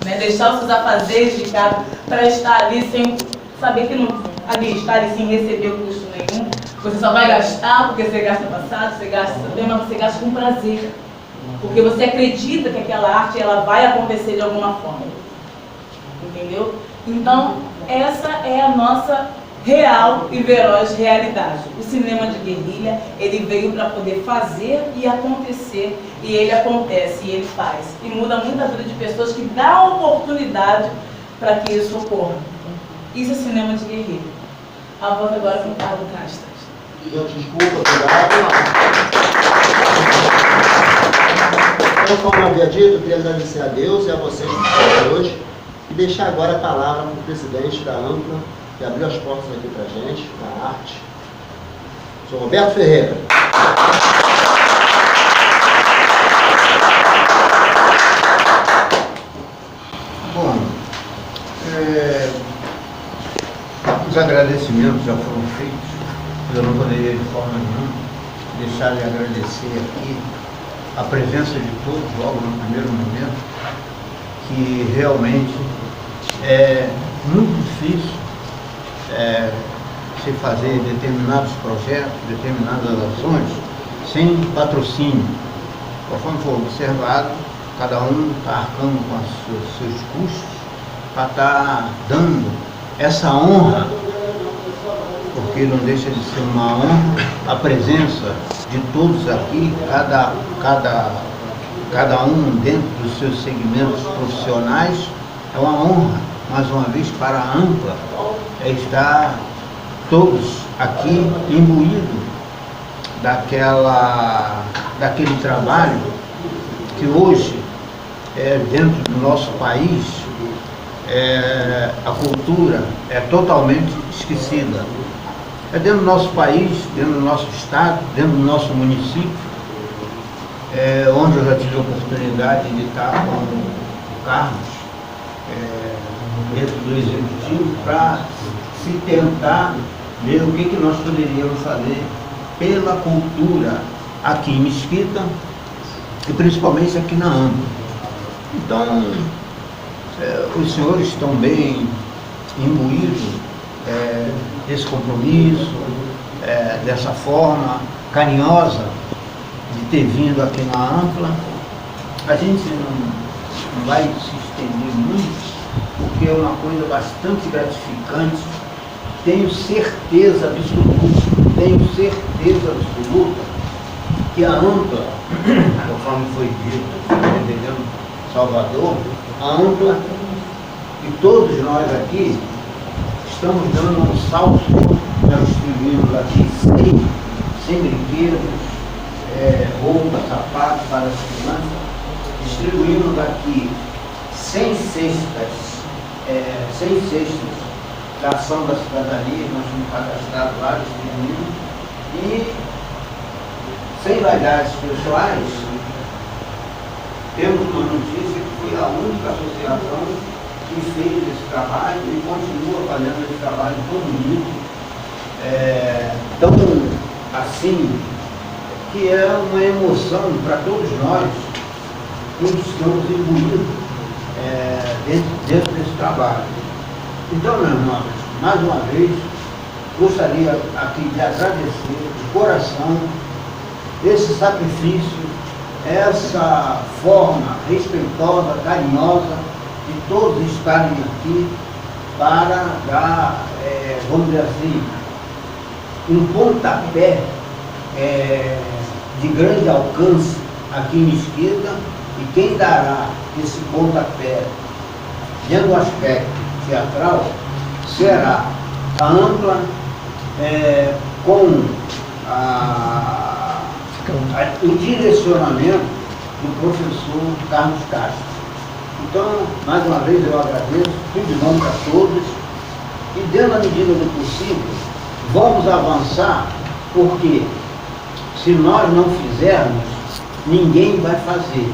né? Deixar os seus afazeres de casa para estar ali sem saber que não ali estar ali sem receber custo nenhum. Você só vai gastar porque você gasta passado, você gasta seu tempo, mas você gasta com prazer. Porque você acredita que aquela arte ela vai acontecer de alguma forma. Entendeu? Então, essa é a nossa real e veroz realidade. O cinema de guerrilha, ele veio para poder fazer e acontecer, e ele acontece, e ele faz. E muda muita vida de pessoas que dá oportunidade para que isso ocorra. Isso é cinema de guerrilha. A volta agora com o Carlos Castro. Desculpa, obrigado. Então, como eu havia dito, eu queria agradecer a Deus e a vocês por hoje e deixar agora a palavra para o presidente da AMPLA, que abriu as portas aqui para a gente, da arte, o senhor Roberto Ferreira. Bom, os agradecimentos já foram feitos. Eu não poderia de forma nenhuma deixar de agradecer aqui a presença de todos logo no primeiro momento, que realmente é muito difícil se fazer determinados projetos, determinadas ações sem patrocínio. Conforme for observado, cada um está arcando com os seus custos para estar dando essa honra, porque não deixa de ser uma honra a presença de todos aqui, cada um dentro dos seus segmentos profissionais. É uma honra, mais uma vez, para a AMPLA, estar todos aqui imbuídos daquele trabalho que hoje, dentro do nosso país, a cultura é totalmente esquecida. É dentro do nosso país, dentro do nosso estado, dentro do nosso município, onde eu já tive a oportunidade de estar com o Carlos, dentro do executivo, para se tentar ver o que nós poderíamos fazer pela cultura aqui em Mesquita e principalmente aqui na AMPLA. Então, os senhores estão bem imbuídos desse compromisso, dessa forma carinhosa de ter vindo aqui na AMPLA. A gente não vai se estender muito, porque é uma coisa bastante gratificante. Tenho certeza absoluta que a AMPLA, conforme foi dito, entendendo Salvador, a AMPLA e todos nós aqui estamos dando um salto. Nós distribuímos aqui sem brinquedos, roupas, sapatos para as crianças. Distribuímos aqui 100 cestas da ação da cidadania, nós temos cadastrado lá, distribuímos. E, sem vaidades pessoais, temos uma notícia que foi a única associação que fez esse trabalho e continua fazendo esse trabalho todo mundo. Tão assim, que é uma emoção para todos nós que estamos imbuídos dentro desse trabalho. Então, meus irmãos, mais uma vez, gostaria aqui de agradecer de coração esse sacrifício, essa forma respeitosa, carinhosa de todos estarem aqui para dar, vamos dizer assim, um pontapé de grande alcance aqui em Mesquita. E quem dará esse pontapé dentro do aspecto teatral será a AMPLA, com o direcionamento do professor Carlos Castro. Então, mais uma vez eu agradeço, tudo de bom para todos, e dentro da medida do possível, vamos avançar, porque se nós não fizermos, ninguém vai fazer.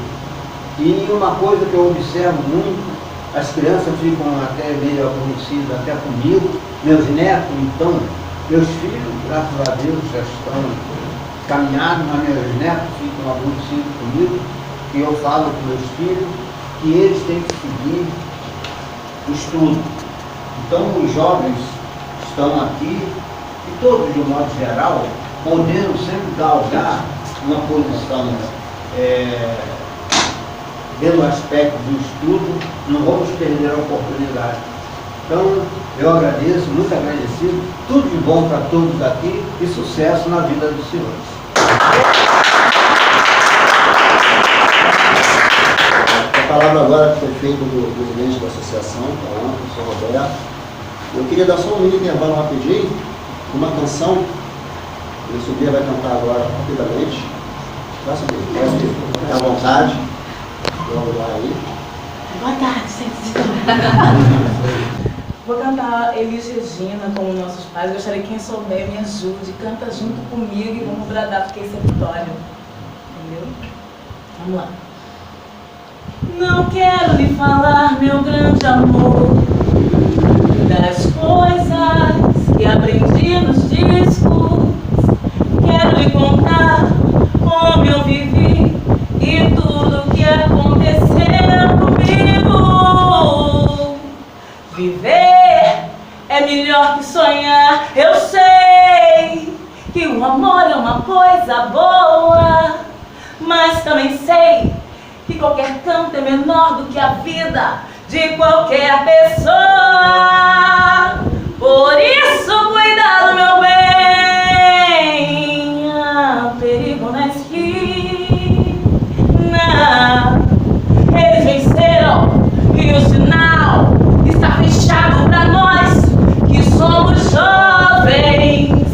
E uma coisa que eu observo muito, as crianças ficam até meio aborrecidas até comigo, meus netos, então, meus filhos, graças a Deus, já estão caminhados, mas meus netos ficam aborrecidos comigo, e eu falo com meus filhos, que eles têm que seguir o estudo. Então, os jovens estão aqui, e todos, de um modo geral, podendo sempre galgar uma posição pelo aspecto do estudo, não vamos perder a oportunidade. Então, eu agradeço, muito agradecido, tudo de bom para todos aqui e sucesso na vida dos senhores. A palavra agora foi feita do presidente da associação, o professor Roberto. Eu queria dar só um mini intervalo rapidinho, uma canção. Minha sobrinha vai cantar agora rapidamente. Faça bem, pode ficar à vontade. Vamos lá aí. Boa tarde, gente. Vou cantar Elis Regina como nossos pais. Gostaria que quem souber me ajude. Canta junto comigo e vamos bradar, porque isso é vitória. Entendeu? Vamos lá. Não quero lhe falar, meu grande amor, das coisas que aprendi nos discos. Quero lhe contar como eu vivi e tudo que aconteceu comigo. Viver é melhor que sonhar. Eu sei que o amor é uma coisa boa, mas também sei que qualquer canto é menor do que a vida de qualquer pessoa. Por isso, cuidado, meu bem, há perigo na esquina. Eles venceram e o sinal está fechado para nós que somos jovens.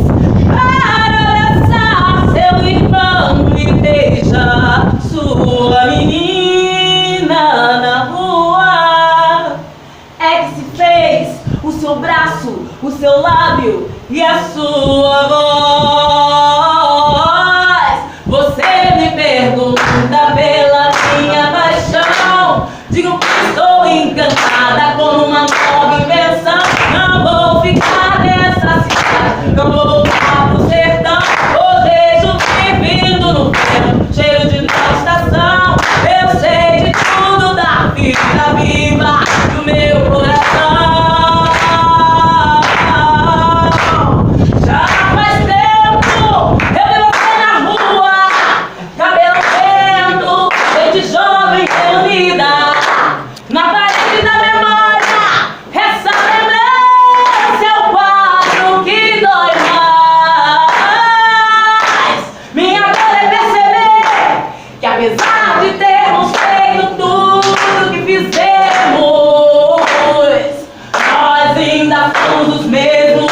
Para abraçar seu irmão e beijar sua menina na rua. É que se fez o seu braço, o seu lábio e a sua voz. Você me pergunta pela minha paixão. Digo que estou encantada com uma nova invenção. Não vou ficar nessa cidade, não vou voltar pro sertão. O desejo vindo no vento, cheiro de nova estação. Eu sei de tudo da vida viva do meu coração. Já faz tempo eu vi você na rua, cabelo vento, gente jovem reunida. Na parede da memória, essa lembrança é o quadro que dói mais. Minha dor é perceber que apesar de termos feito tudo que fizemos, nós ainda somos os mesmos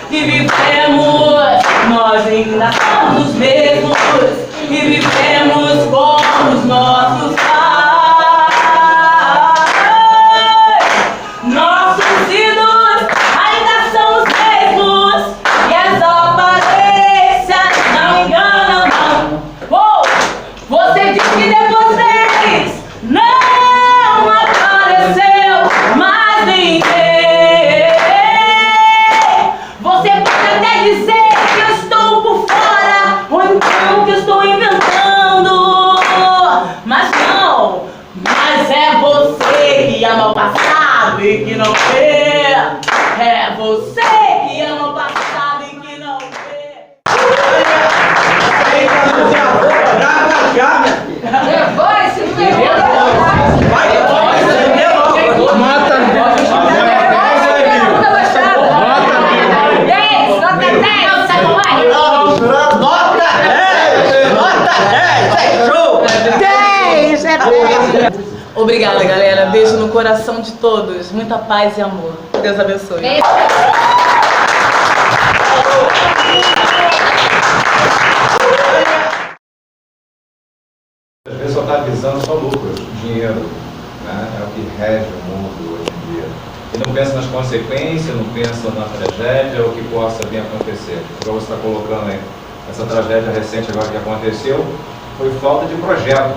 que vivemos. Nós ainda somos os mesmos que vivemos como os nossos pais. Nossos ídolos ainda são os mesmos e as aparências não enganam, não. Oh, você disse que depois deles não apareceu mais ninguém. Você pode até dizer que eu estou por fora, ou então que eu estou inventando, mas não. Mas é você que ama o passado e que não vê. É você que ama o passado e que não vê. Vai, se não tem Mata! Obrigada, galera. Beijo no coração de todos. Muita paz e amor. Deus abençoe. Às vezes só está visando só lucro, dinheiro, né? É o que rege o mundo hoje em dia. E não pensa nas consequências, não pensa na tragédia, o que possa vir a acontecer. Igual você está colocando aí, essa tragédia recente agora que aconteceu, foi falta de projeto.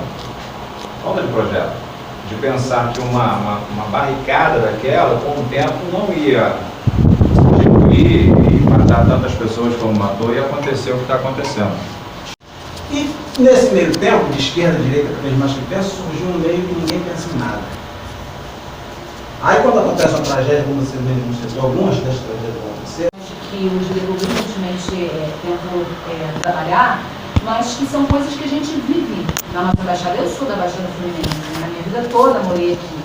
Falta de projeto. De pensar que uma barricada daquela, com o tempo, não ia diminuir e matar tantas pessoas como matou, e aconteceu o que está acontecendo. E Nesse meio tempo, de esquerda, direita, cada vez mais que pensa, surgiu um meio que ninguém pensa em nada. Aí quando acontece uma tragédia, como você mesmo citou, algumas das tragédias vão acontecer. Que os vereadores simplesmente tentam trabalhar, mas que são coisas que a gente vive na nossa Baixada. Eu sou da Baixada Fluminense, na minha vida toda morei aqui.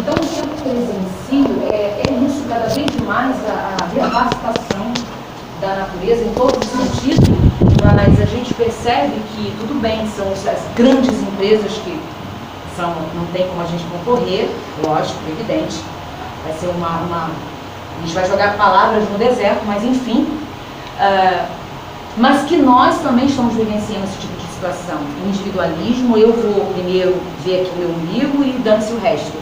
Então, o que eu presencio é isso, cada vez mais a devastação da natureza em todos os sentidos, mas a gente percebe que, tudo bem, são as grandes empresas que não tem como a gente concorrer, lógico, evidente, vai ser a gente vai jogar palavras no deserto, mas enfim, mas que nós também estamos vivenciando esse tipo de situação. Individualismo, eu vou primeiro ver aqui o meu umbigo e dane-se o resto.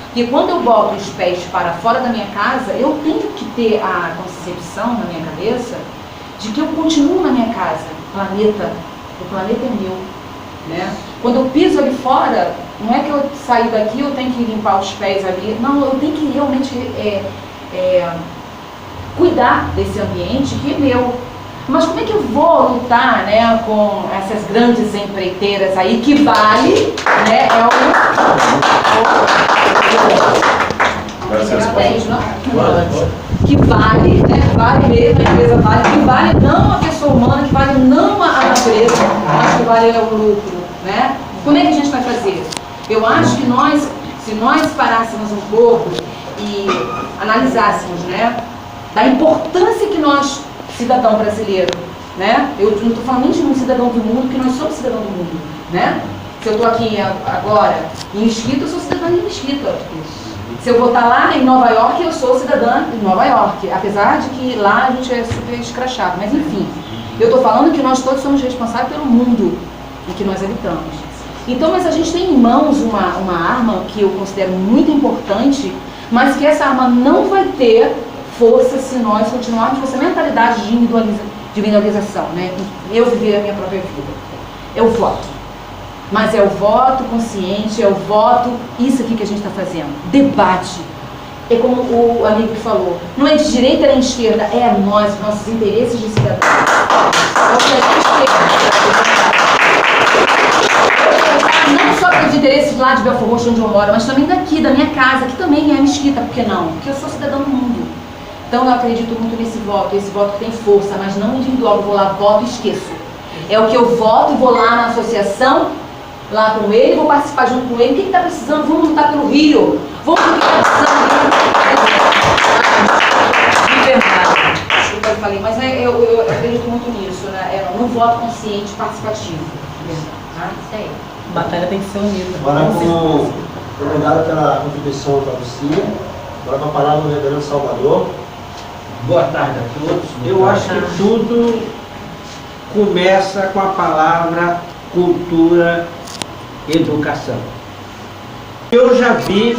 Porque quando eu boto os pés para fora da minha casa, eu tenho que ter a concepção na minha cabeça de que eu continuo na minha casa. O planeta é meu, né? Quando eu piso ali fora, não é que eu sair daqui, eu tenho que limpar os pés ali. Não, eu tenho que realmente cuidar desse ambiente que é meu. Mas como é que eu vou lutar, né, com essas grandes empreiteiras aí que vale, né, que vale, né, vale mesmo, a empresa vale, que vale não a pessoa humana, que vale não a natureza, mas que vale o lucro, né? Como é que a gente vai fazer? Eu acho que se nós parássemos um pouco e analisássemos, né, da importância que nós, cidadão brasileiro, né? Eu não estou falando nem de um cidadão do mundo, porque nós somos cidadão do mundo, né? Se eu estou aqui agora em Mesquita, eu sou cidadã de Mesquita. Se eu vou estar lá em Nova York, eu sou cidadã de Nova York, apesar de que lá a gente é super escrachado, mas enfim. Eu estou falando que nós todos somos responsáveis pelo mundo em que nós habitamos. Então, mas a gente tem em mãos uma arma que eu considero muito importante, mas que essa arma não vai ter força se nós continuarmos com essa mentalidade de individualização, né? Eu viver a minha própria vida. É o voto. Mas é o voto consciente, é o voto, isso aqui que a gente está fazendo. Debate. É como o amigo que falou, não é de direita nem de esquerda, é nós, nossos interesses de cidadão. É o que a gente quer. Não só pelos interesses lá de Belfort Roxo, onde eu moro, mas também daqui, da minha casa, que também é Mesquita, por que não? Porque eu sou cidadão do mundo. Então eu acredito muito nesse voto, esse voto tem força, mas não individual, eu vou lá, voto e esqueço. É o que eu voto, vou lá na associação, lá com ele, vou participar junto com ele, o que está precisando? Vamos lutar pelo Rio, vamos ver o que está precisando. De verdade, desculpa, eu falei, mas eu acredito muito nisso, né? No voto consciente participativo. Isso aí. A batalha tem que ser unida. Agora, obrigado pela contribuição da Lucia. Agora com a palavra do reverendo Salvador. Boa tarde a todos. Eu acho que tudo começa com a palavra cultura, educação. Eu já vi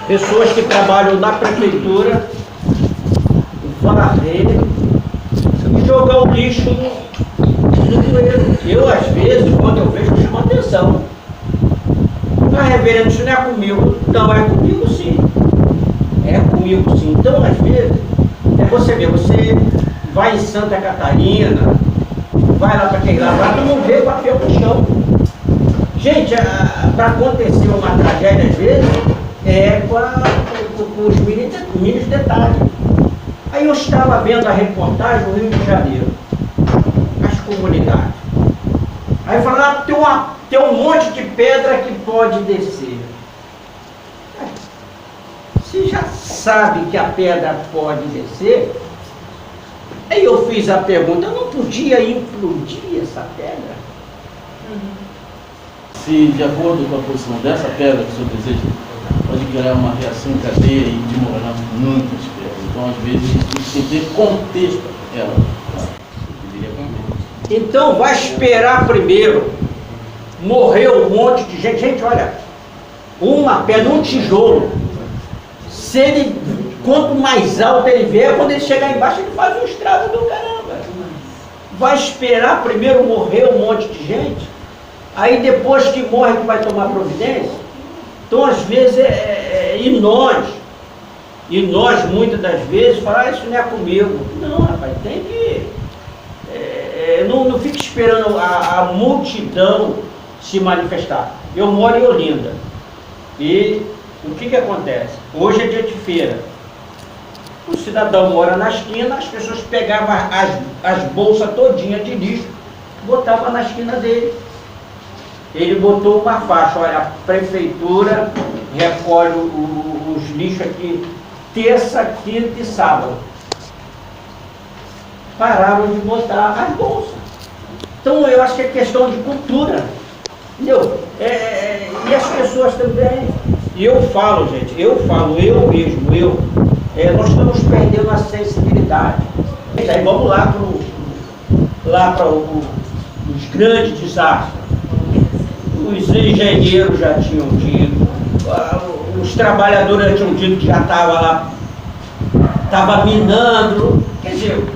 pessoas que trabalham na prefeitura varrer e jogar o lixo no bueiro. Eu, às vezes, quando eu vejo, chamo atenção. Ah, reverendo, isso não é comigo. Não, é comigo sim. É comigo sim. Então, às vezes, você vê, você vai em Santa Catarina, vai lá para aquele lado, tu não vê papel no chão. Gente, para acontecer uma tragédia, às vezes, é com os mínimos detalhes. Aí eu estava vendo a reportagem do Rio de Janeiro, as comunidades. Aí falaram, tem um monte de pedra que pode descer. Você já sabe que a pedra pode descer? Aí eu fiz a pergunta, eu não podia implodir essa pedra? Se, de acordo com a posição dessa pedra que o senhor deseja, pode criar uma reação em cadeia e desmoronar muitas pedras. Então, às vezes, a gente tem que ter contexto ela. Então, vai esperar primeiro. Morreu um monte de gente. Gente, olha, uma pedra, um tijolo. Se ele, quanto mais alto ele vier, quando ele chegar embaixo, ele faz um estrago do caramba. Vai esperar primeiro morrer um monte de gente, aí depois que morre que vai tomar providência. Então, às vezes, e nós muitas das vezes falamos, isso não é comigo. Não, rapaz, tem que não fique esperando a multidão se manifestar. Eu moro em Olinda. E o que acontece? Hoje é dia de feira. O cidadão mora na esquina, as pessoas pegavam as bolsas todinhas de lixo, botavam na esquina dele. Ele botou uma faixa, olha, a prefeitura recolhe os lixos aqui terça, quinta e sábado. Pararam de botar as bolsas. Então eu acho que é questão de cultura. Entendeu? E as pessoas também. E eu falo, gente, eu mesmo, nós estamos perdendo a sensibilidade. Aí vamos lá para os grandes desastres. Os engenheiros já tinham dito, os trabalhadores já tinham dito que já estava lá, estava minando. Quer dizer,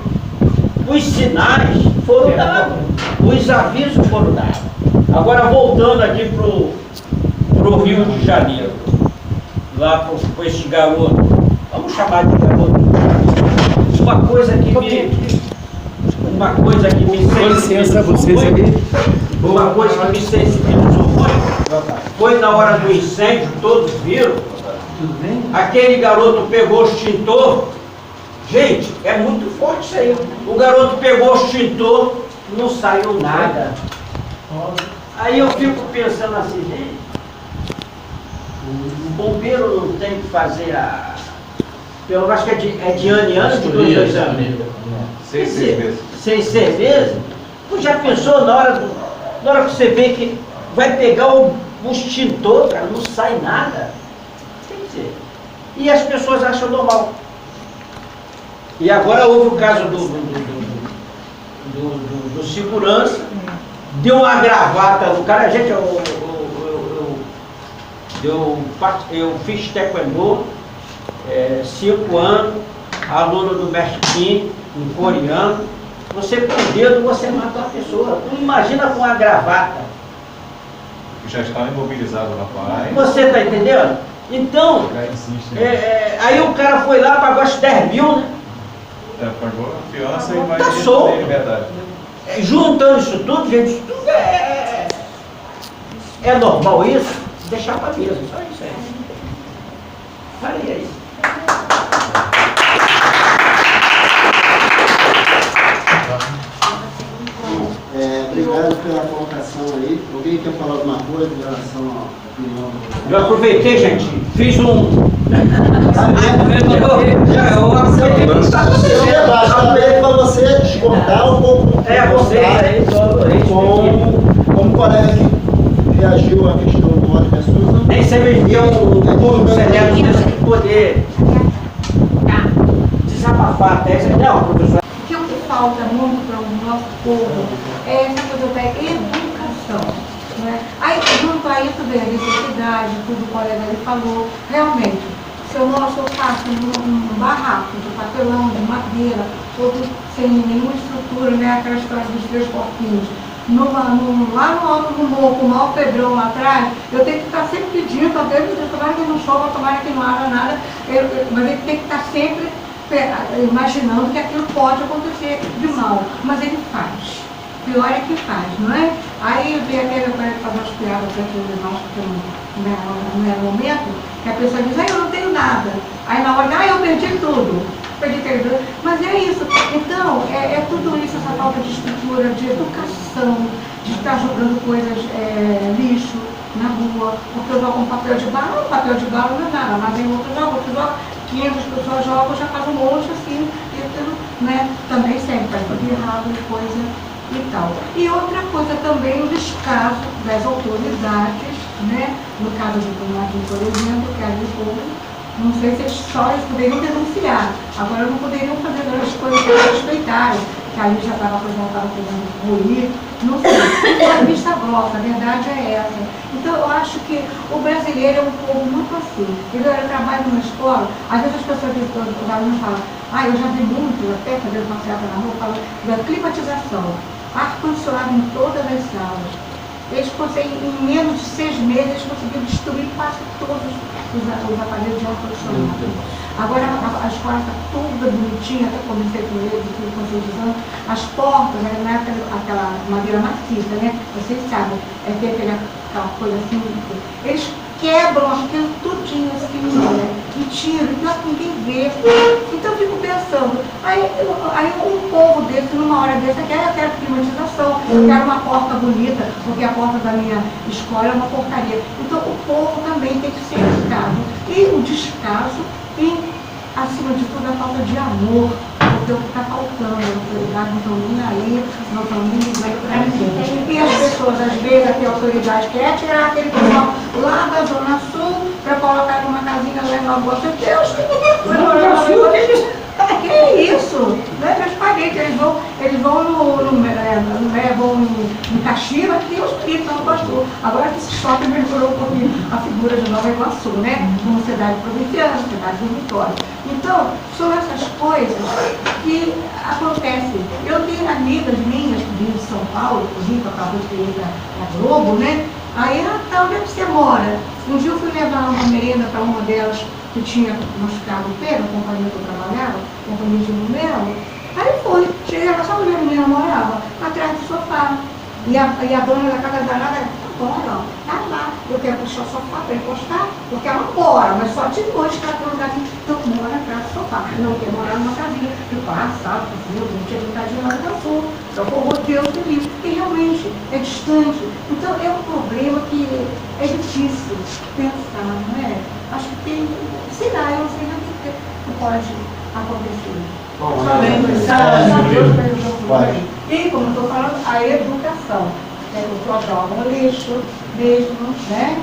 os sinais foram dados, os avisos foram dados. Agora voltando aqui para o Rio de Janeiro, lá para esse garoto, vamos chamar de garoto, uma coisa que me sensibilizou muito, foi na hora do incêndio, todos viram, aquele garoto pegou o extintor. Gente, é muito forte isso aí. O garoto pegou o extintor, não saiu nada. Aí eu fico pensando assim, gente, o bombeiro não tem que fazer eu acho que é de ano em ano, de 2 anos. 6 vezes. 6 vezes? Tu já pensou na hora que você vê que vai pegar o extintor, cara, não sai nada? Quer dizer, e as pessoas acham normal. E agora houve o caso do segurança, deu uma gravata no cara. Gente, eu fiz taekwondo, 5 anos, aluno do Mestre Kim, um coreano. Você com o dedo, você mata uma pessoa. Tu imagina com uma gravata. Já estava imobilizado o rapaz. Você está entendendo? Então, aí o cara foi lá, pagou as 10 mil, né? Pagou a fiança e vai ter liberdade. Juntando isso tudo, gente, isso tudo é normal isso? Deixar para mesa, só isso aí. Falei aí. Obrigado pela colocação aí. Alguém quer falar alguma coisa em relação à opinião? Eu aproveitei, gente, fiz Também para você discordar um pouco como o colega que reagiu à questão do ódio das pessoas. Nem sempre tem um público seleto de poder desabafar até. Não, professor. O que falta muito para o nosso povo é essa coisa da educação. Né? Aí, junto a isso vem a necessidade, tudo o colega ali falou, realmente, se eu faço num barraco de papelão, de madeira, todo sem nenhuma estrutura, né? Aquela história dos 3 porquinhos, lá no alto do morro, com o maior pedrão lá atrás, eu tenho que estar sempre pedindo a Deus, tomara que não chova, tomara que não haja nada, mas ele tem que estar sempre imaginando que aquilo pode acontecer de mal, mas ele faz. Pior é que faz, não é? Aí vem aquele para fazer as piadas daquele negócio que não é momento, que a pessoa diz, eu não tenho nada. Aí na hora, eu perdi tudo. Mas é isso. Então, é tudo isso, essa falta de estrutura, de educação, de estar jogando coisas, lixo na rua, porque eu jogo um papel de bala não é nada, mas em outro joga, 500 pessoas jogam, já faz um monte assim, né? Também sempre faz tudo errado, coisa e tal. E outra coisa também, o descaso das autoridades, né? No caso do Tomatinho, por exemplo, que ali não sei se eles só poderiam denunciar, agora não poderiam fazer as coisas que eles respeitaram, que ali já estava fazendo ruir, não sei. Então, a vista grossa, a verdade é essa. Então, eu acho que o brasileiro é um povo muito assim. Eu trabalho numa escola, às vezes as pessoas dizem, os alunos falam, eu já vi muito, até fazendo passeata na rua, falam da climatização, ar-condicionado em todas as salas. Eles conseguem, em menos de 6 meses, eles conseguiram destruir quase todos os aparelhos de ar-condicionado. Agora a escola está toda bonitinha, até comecei com eles, com os anos. As portas, né, não é aquela madeira maciça, né? Vocês sabem, tem aquela coisa assim. Eles quebram aquilo tudinho assim, né? E tiram, então ninguém vê. Então eu fico pensando, aí um povo desse, numa hora dessa, quer climatização, quer uma porta bonita, porque a porta da minha escola é uma porcaria. Então o povo também tem que ser educado. E o descaso e, acima de tudo, a falta de amor, porque o que está faltando, as autoridades não estão nem aí, não estão nem ligando para ninguém. E as pessoas, às vezes, aqui a autoridade quer tirar aquele pessoal lá da Zona Sul para colocar numa casinha lá em Nova Boa. Deus, que é isso? Né? Meus parentes, eles vão no Caxias, aqui os Cristo, não pastor. Agora que esse shopping melhorou um pouquinho a figura de Nova Iguaçu, né? Como cidade provinciana, cidade do Vitória. Então, são essas coisas que acontecem. Eu tenho amigas minhas que vivem de São Paulo, inclusive, acabou de ter na Globo, né? Aí, onde é que você mora? Um dia eu fui levar uma merenda para uma delas que tinha machucado o pé, na companhia que eu trabalhava, companhia de Numelo. Aí fui, cheguei lá, sabe onde a menina morava? Atrás do sofá. E a dona da casa danada, tá lá. Eu quero puxar o sofá para encostar, porque ela mora, mas só de noite que ela tem um lugarzinho. Então mora atrás do sofá. Não quer morar numa casinha. Eu passava, não tinha vontade de ir lá no Sul. Então, por Deus do livro. E realmente é distante. Então é um problema que é difícil pensar, não é? Acho que tem, sei lá, eu não sei nem o que pode acontecer. E, como eu estou falando, a educação. Os só jogam lixo, mesmo, né?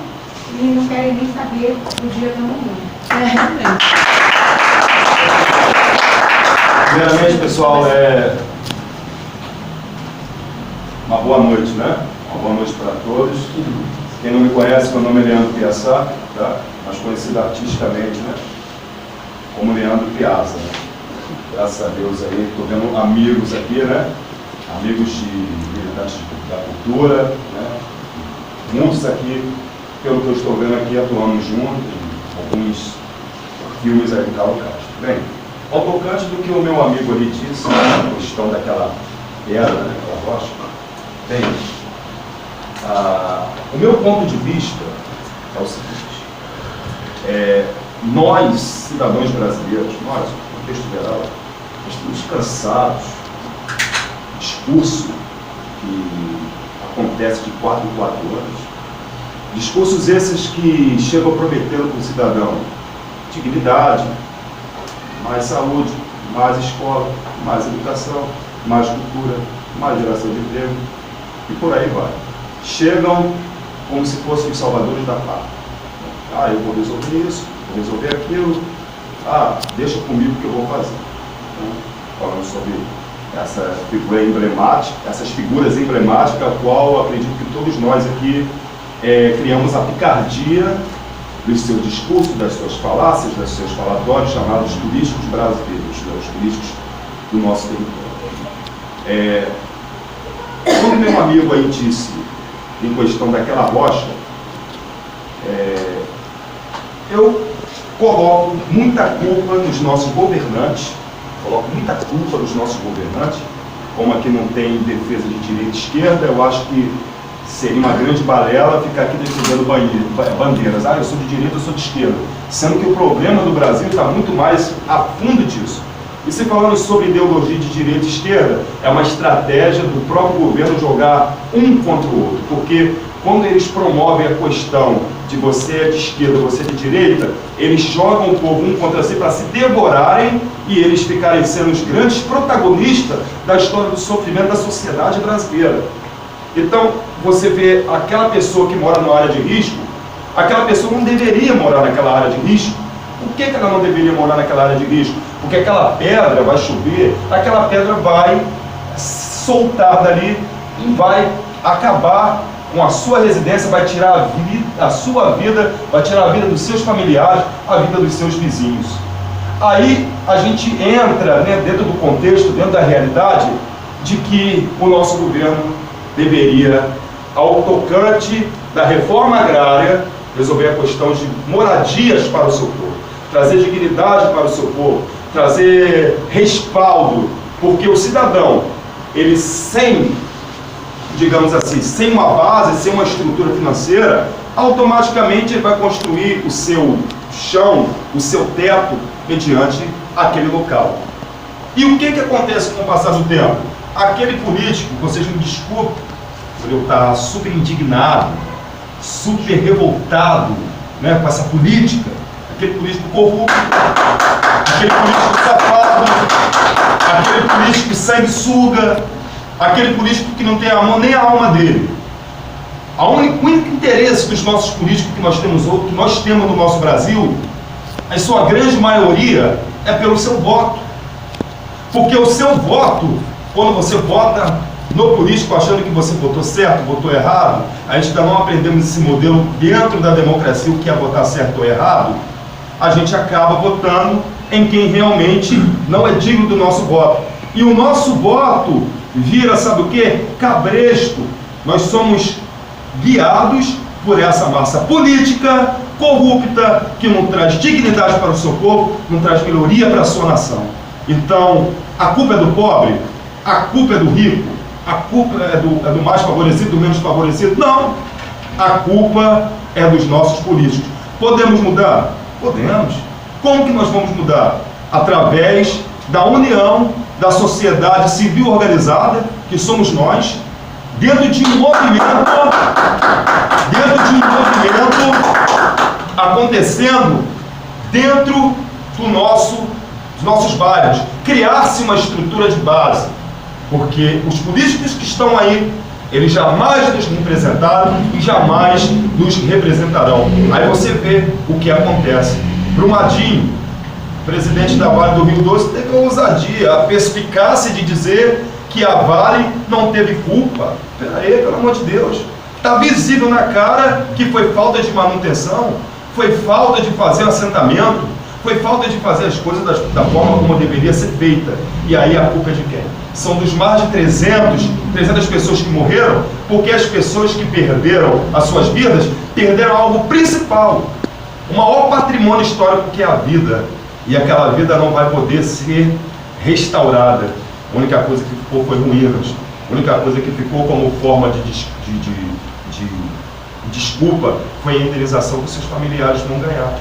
E não querem nem saber do dia do amanhã. Primeiramente, pessoal, uma boa noite, né? Uma boa noite para todos. Quem não me conhece, meu nome é Leandro Piaçá, tá? Mas conhecido artisticamente, né? Como Leandro Piazza, né? Graças a Deus aí, estou vendo amigos aqui, né? Amigos de militantes da cultura, né? Muitos aqui, pelo que eu estou vendo aqui, atuamos juntos em alguns filmes aí do Carlos Castro. Bem, ao tocante do que o meu amigo ali disse, a questão daquela pedra, né? Aquela rocha. Bem, o meu ponto de vista é o seguinte: nós, cidadãos brasileiros, nós, no contexto geral, estamos cansados do discurso que acontece de 4 em 4 anos, discursos esses que chegam prometendo para o cidadão dignidade, mais saúde, mais escola, mais educação, mais cultura, mais geração de emprego, e por aí vai. Chegam como se fossem os salvadores da pátria. Eu vou resolver isso, vou resolver aquilo, deixa comigo que eu vou fazer. Então, falando sobre essa figura emblemática, essas figuras emblemáticas, a qual eu acredito que todos nós aqui criamos a picardia dos seus discursos, das suas falácias, dos seus falatórios, chamados políticos brasileiros, os políticos do nosso território. Quando meu amigo aí disse em questão daquela rocha, eu coloco muita culpa nos nossos governantes, como aqui não tem defesa de direita e esquerda, eu acho que seria uma grande balela ficar aqui defendendo bandeiras. Eu sou de direita, eu sou de esquerda. Sendo que o problema do Brasil está muito mais a fundo disso. E se falando sobre ideologia de direita e esquerda, é uma estratégia do próprio governo jogar um contra o outro. Porque quando eles promovem a questão de você é de esquerda, você é de direita, eles jogam o povo um contra si para se devorarem e eles ficarem sendo os grandes protagonistas da história do sofrimento da sociedade brasileira. Então, você vê aquela pessoa que mora numa área de risco, aquela pessoa não deveria morar naquela área de risco. Por que ela não deveria morar naquela área de risco? Porque aquela pedra vai chover, aquela pedra vai soltar dali e vai acabar com a sua residência, vai tirar a sua vida, vai tirar a vida dos seus familiares, a vida dos seus vizinhos. Aí a gente entra, né, dentro do contexto, dentro da realidade, de que o nosso governo deveria ao tocante da reforma agrária, resolver a questão de moradias para o seu povo, trazer dignidade para o seu povo, trazer respaldo, porque o cidadão, ele sem, digamos assim, sem uma base, sem uma estrutura financeira, automaticamente ele vai construir o seu chão, o seu teto, mediante aquele local. E o que acontece com o passar do tempo? Aquele político, vocês me desculpem, ele está super indignado, super revoltado, né, com essa política, aquele político corrupto, aquele político safado, aquele político sanguessuga, aquele político que não tem a mão nem a alma dele. O único interesse dos nossos políticos que nós temos no nosso Brasil, em sua grande maioria, é pelo seu voto. Porque o seu voto, quando você vota no político achando que você votou certo, votou errado, a gente ainda não aprendemos esse modelo dentro da democracia, o que é votar certo ou errado, a gente acaba votando em quem realmente não é digno do nosso voto. E o nosso voto vira, sabe o quê? Cabresto. Nós somos guiados por essa massa política corrupta, que não traz dignidade para o seu povo, não traz melhoria para a sua nação. Então, a culpa é do pobre? A culpa é do rico? A culpa é do mais favorecido, do menos favorecido? Não! A culpa é dos nossos políticos. Podemos mudar? Podemos. Como que nós vamos mudar? Através da união da sociedade civil organizada, que somos nós, dentro de um movimento acontecendo dentro dos nossos bairros. Criar-se uma estrutura de base, porque os políticos que estão aí, eles jamais nos representaram e jamais nos representarão. Aí você vê o que acontece. Brumadinho, presidente da Vale do Rio Doce, teve a ousadia, a perspicácia de dizer que a Vale não teve culpa. Peraí, pelo amor de Deus. Está visível na cara que foi falta de manutenção, foi falta de fazer assentamento, foi falta de fazer as coisas da forma como deveria ser feita. E aí a culpa é de quem? São dos mais de 300 pessoas que morreram, porque as pessoas que perderam as suas vidas, perderam algo principal, o maior patrimônio histórico, que é a vida. E aquela vida não vai poder ser restaurada. A única coisa que ficou foi ruínas. A única coisa que ficou como forma de desculpa foi a indenização que seus familiares não ganharam.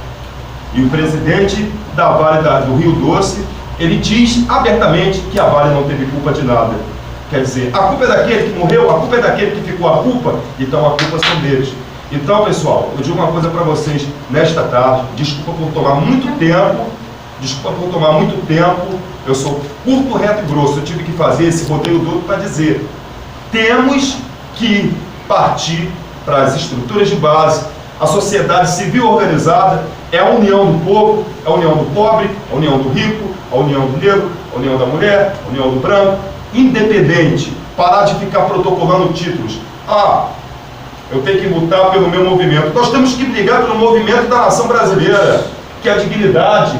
E o presidente da Vale do Rio Doce, ele diz abertamente que a Vale não teve culpa de nada. Quer dizer, a culpa é daquele que morreu, a culpa é daquele que ficou a culpa, então a culpa são deles. Então, pessoal, eu digo uma coisa para vocês nesta tarde, desculpa por tomar muito tempo, eu sou curto, reto e grosso, eu tive que fazer esse roteiro todo para dizer, temos que partir para as estruturas de base, a sociedade civil organizada, é a união do povo, é a união do pobre, a união do rico, a união do negro, a união da mulher, a união do branco, independente, parar de ficar protocolando títulos. Eu tenho que lutar pelo meu movimento. Nós temos que brigar pelo movimento da nação brasileira, que é a dignidade,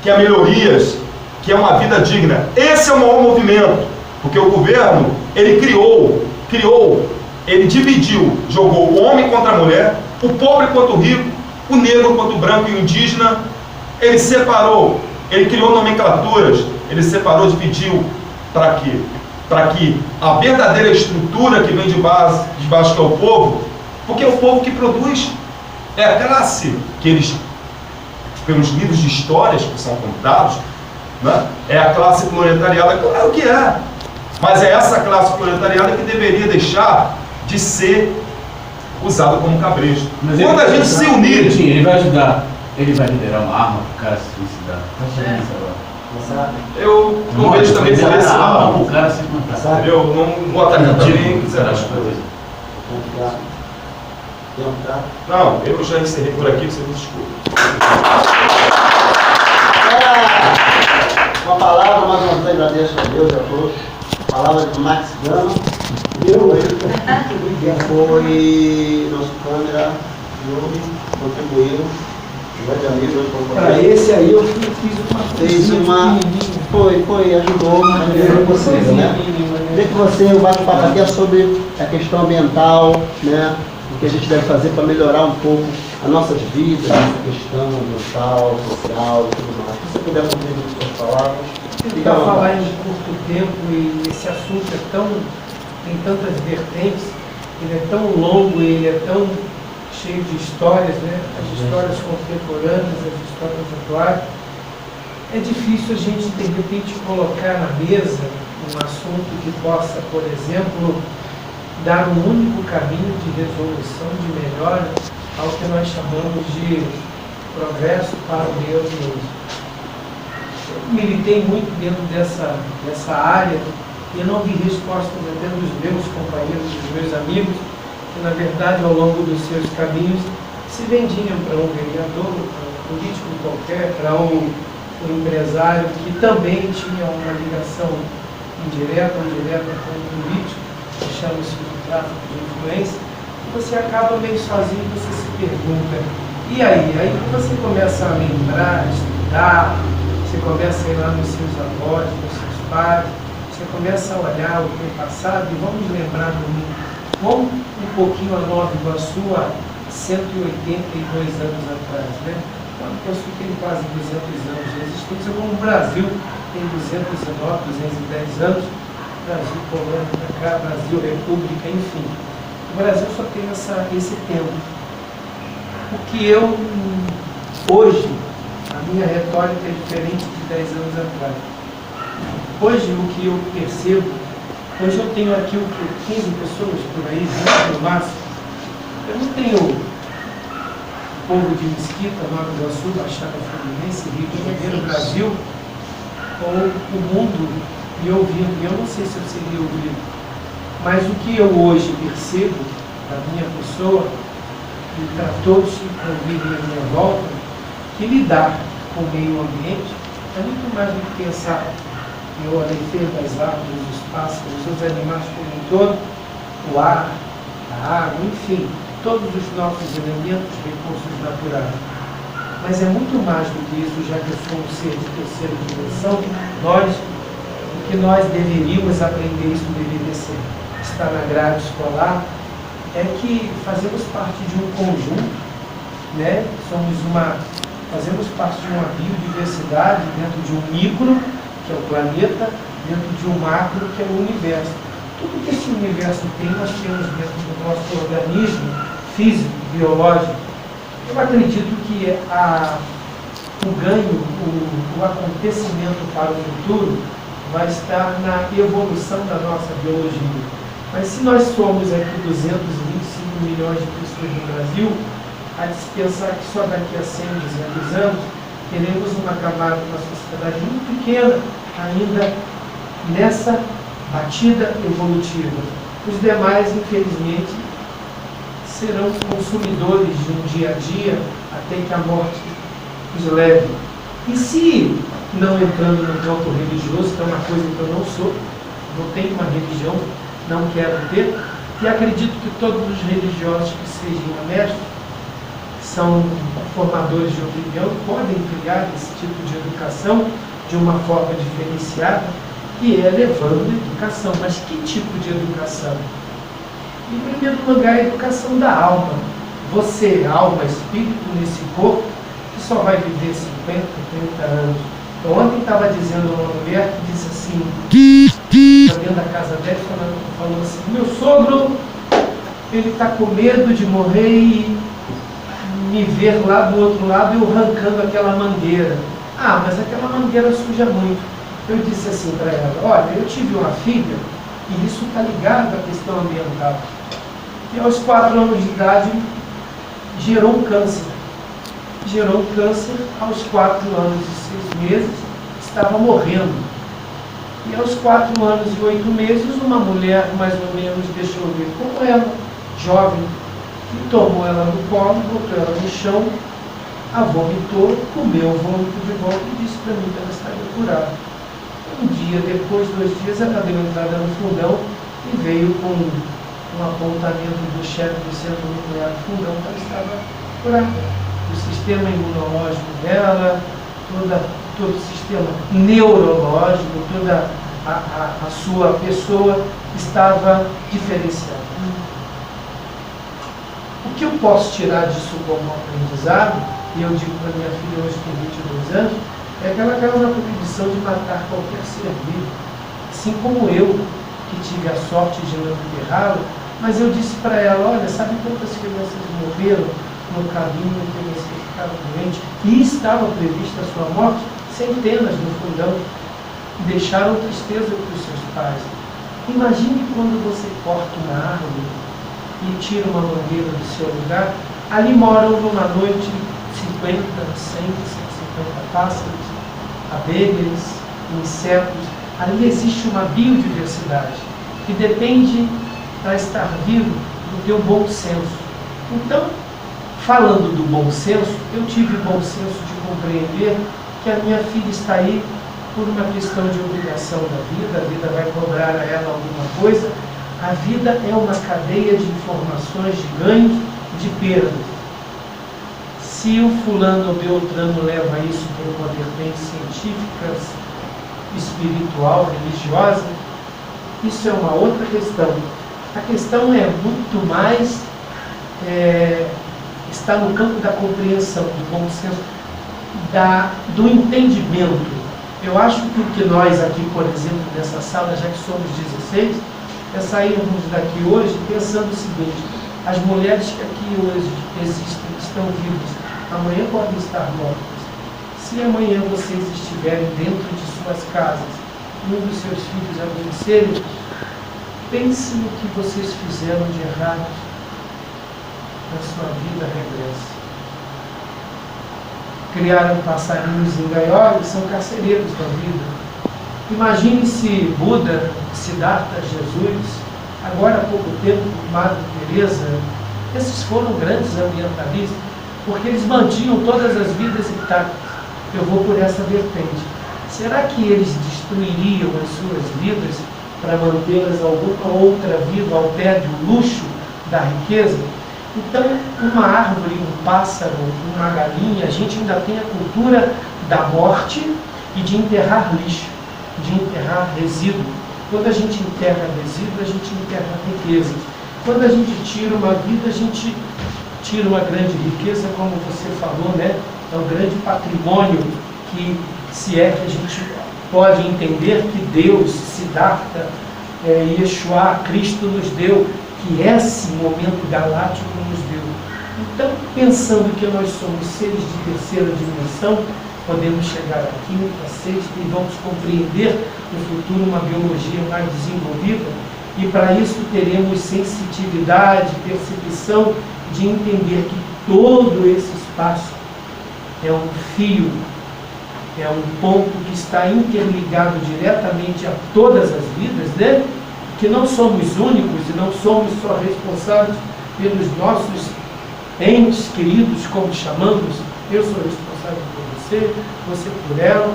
que é melhorias, que é uma vida digna. Esse é o maior movimento, porque o governo, ele ele dividiu, jogou o homem contra a mulher, o pobre contra o rico, o negro contra o branco e o indígena. Ele separou, ele criou nomenclaturas, ele separou, dividiu, para quê? Para que a verdadeira estrutura que vem de baixo que é o povo, porque é o povo que produz, é a classe que eles, pelos livros de histórias que são contados, né, é a classe proletariada, claro que é, mas é essa classe proletariada que deveria deixar de ser usada como cabresto. Mas quando a gente se unir... Ele vai ajudar, ele vai liberar uma arma para o cara se suicidar. Eu não vejo também por esse lado. O cara se matar. Eu não vou atacar ninguém quiser as coisas. Não, eu já encerrei por aqui, você me desculpa. Uma palavra, mais uma vez agradeço a Deus e a todos. Palavra de Max Gano, que foi nosso câmera, contribuiu grande amigo, hoje Para esse aí eu fiz uma fez uma. Foi, ajudou na medida do possível, né? Queria que você, o bate-papo aqui é sobre a questão ambiental, né? O que a gente deve fazer para melhorar um pouco as nossas vidas, essa questão ambiental, social e tudo mais. Se você puder contribuir com suas palavras. Tentar falar em curto tempo, e esse assunto tem tantas vertentes, ele é tão longo, ele é tão cheio de histórias, né? As histórias contemporâneas, as histórias atuais. É difícil a gente, de repente, colocar na mesa um assunto que possa, por exemplo, dar um único caminho de resolução, de melhora ao que nós chamamos de progresso para o meio ambiente. Eu militei muito dentro dessa área e não vi respostas até dos meus companheiros, dos meus amigos, que na verdade ao longo dos seus caminhos se vendiam para um vereador, para um político qualquer, para um empresário que também tinha uma ligação indireta ou direta com o político, que chama-se de tráfico de influência, e você acaba meio sozinho, você se pergunta, e aí? Aí você começa a lembrar, a estudar, você começa a ir lá nos seus avós, nos seus pais, você começa a olhar o que é passado, e vamos lembrar vamos um pouquinho a Nova Iguaçu há 182 anos atrás, né? Quando eu fiquei quase 200 anos de existência, como o Brasil tem 209, 210 anos, Brasil colônia para cá, Brasil república, enfim. O Brasil só tem esse tempo. O que eu, hoje, a minha retórica é diferente de 10 anos atrás. Hoje, o que eu percebo, hoje eu tenho aqui 15 pessoas por aí, 20 no máximo. Eu não tenho povo de Mesquita, Nova Iguaçu, Baixada Fluminense, Rio de Janeiro, Brasil, com o mundo me ouvindo. E eu não sei se eu seria ouvido, mas o que eu hoje percebo da minha pessoa, e para todos que convivem à minha volta, que lidar com o meio ambiente é muito mais do que pensar no defesa das árvores, dos pássaros, dos animais como um todo, o ar, a água, enfim, todos os nossos elementos, recursos naturais. Mas é muito mais do que isso, já que eu sou um ser de terceira dimensão, o que nós deveríamos aprender, isso deveria ser, estar na grade escolar, é que fazemos parte de um conjunto, né? Fazemos parte de uma biodiversidade dentro de um micro, que é o planeta, dentro de um macro, que é o universo. Tudo que esse universo tem, nós temos dentro do nosso organismo físico, biológico. Eu acredito que o ganho, o acontecimento para o futuro vai estar na evolução da nossa biologia. Mas se nós somos aqui 225 milhões de pessoas no Brasil, a de se pensar que só daqui a 100, 200 anos, teremos uma camada, uma sociedade muito pequena ainda nessa batida evolutiva. Os demais, infelizmente, serão consumidores de um dia a dia até que a morte os leve. E se, não entrando no campo religioso, que é uma coisa que eu não sou, não tenho uma religião, não quero ter, e acredito que todos os religiosos que sejam honestos, são formadores de opinião, podem criar esse tipo de educação de uma forma diferenciada, que é levando a educação. Mas que tipo de educação? Em primeiro lugar, a educação da alma. Você, alma, espírito nesse corpo, que só vai viver 50, 30 anos. Eu ontem estava dizendo a uma mulher que disse assim, dentro da casa dela, falou assim, meu sogro, ele está com medo de morrer e me ver lá do outro lado eu arrancando aquela mangueira. Ah, mas aquela mangueira suja muito. Eu disse assim para ela, olha, eu tive uma filha e isso está ligado à questão ambiental. E aos 4 anos de idade gerou um câncer. Gerou um câncer aos 4 anos e 6 meses, estava morrendo. E aos 4 anos e 8 meses, uma mulher mais ou menos, deixa eu ver, como ela, jovem, e tomou ela no colo, botou ela no chão, a vomitou, comeu o vômito de volta e disse para mim que ela estaria curada. Um dia depois, 2 dias, ela deu entrada no fundão e veio com um apontamento do chefe do centro nuclear do fundão que ela estava curada. o sistema imunológico dela, todo o sistema neurológico, toda a sua pessoa estava diferenciada. O que eu posso tirar disso como aprendizado, e eu digo para minha filha hoje que tem 22 anos, é que ela causa a proibição de matar qualquer ser vivo. Assim como eu, que tive a sorte de não enterrá-lo, mas eu disse para ela, olha, sabe quantas crianças morreram no caminho que você ficava doente e estava prevista a sua morte? Centenas no fundão. Deixaram tristeza para os seus pais. Imagine quando você corta uma árvore e tira uma mangueira do seu lugar, ali moram numa noite 50, 100, 150 pássaros, abelhas, insetos. Ali existe uma biodiversidade que depende, para estar vivo, do teu bom senso. Então, falando do bom senso, eu tive o bom senso de compreender que a minha filha está aí por uma questão de obrigação da vida, a vida vai cobrar a ela alguma coisa. A vida é uma cadeia de informações, de ganhos, de perdas. Se o fulano ou Beltrano leva isso por uma vertente científica, espiritual, religiosa, isso é uma outra questão. A questão é muito mais, está no campo da compreensão, do bom senso, do entendimento. Eu acho que o que nós aqui, por exemplo, nessa sala, já que somos 16, é sairmos daqui hoje pensando o seguinte: as mulheres que aqui hoje existem, estão vivas, amanhã podem estar mortas. Se amanhã vocês estiverem dentro de suas casas, um dos seus filhos adoecerem, pense no que vocês fizeram de errado na sua vida regressa. Criaram passarinhos em gaiolas, são carcereiros da vida. Imagine se Buda, Siddhartha, Jesus, agora há pouco tempo, Madre Teresa, esses foram grandes ambientalistas, porque eles mantinham todas as vidas intactas. Eu vou por essa vertente. Será que eles destruiriam as suas vidas para mantê-las alguma outra viva ao pé do luxo da riqueza? Então, uma árvore, um pássaro, uma galinha, a gente ainda tem a cultura da morte e de enterrar lixo, de enterrar resíduo. Quando a gente enterra resíduo, a gente enterra riqueza. Quando a gente tira uma vida, a gente tira uma grande riqueza, como você falou, né? É um grande patrimônio que, se é que a gente pode entender que Deus, Siddhartha, Yeshua, Cristo nos deu, que esse momento galáctico nos deu. Então, pensando que nós somos seres de terceira dimensão, podemos chegar à quinta, sexta e vamos compreender no futuro uma biologia mais desenvolvida, e para isso teremos sensitividade, percepção de entender que todo esse espaço é um fio, é um ponto que está interligado diretamente a todas as vidas, né? Que não somos únicos e não somos só responsáveis pelos nossos entes queridos, como chamamos. Eu sou responsável por você, você por ela.